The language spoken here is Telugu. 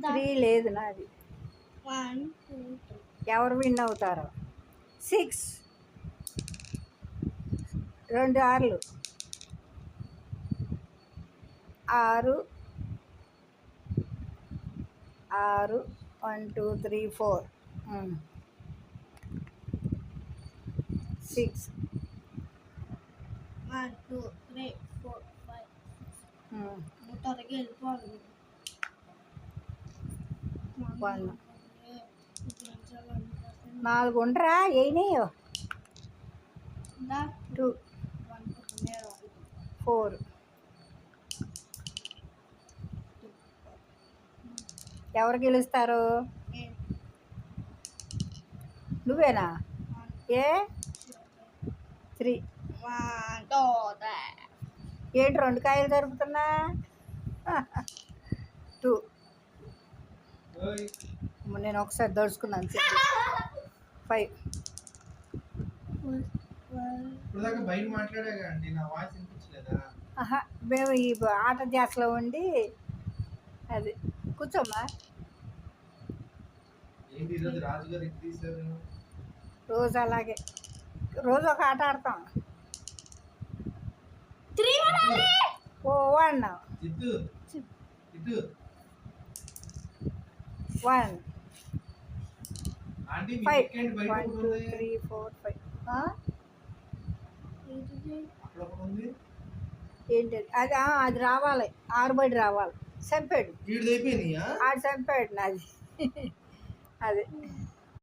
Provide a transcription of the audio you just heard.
3 లేదు నాది. 1 2 3. ఎవరు విన్ అవుతారో. 6 2 ఆర్లు 6 6 1 2 3 4 6 1 2 3 4 5 6. త్వరగా వెళ్ళిపోవాలి. 1 4 ఉండరా వేయనీయో. 2 4 ఎవరు గెలుస్తారు? నువ్వేనా? ఏ 3 ఏంటి 2 కాయలు జరుపుతున్నా? 2 నేను ఒకసారి దడుచుకున్నాను. 5 మేము ఈ ఆట ధ్యాసలో ఉండి అది కూర్చోమ్మా. రోజు అలాగే రోజు ఒక ఆట ఆడతాం. 1 1 5 1 2 3 4 5. ఏంటి అది? అది రావాలి, 6 బయట రావాలి. చంపాడు, ఆడు చంపాడు నాది. అదే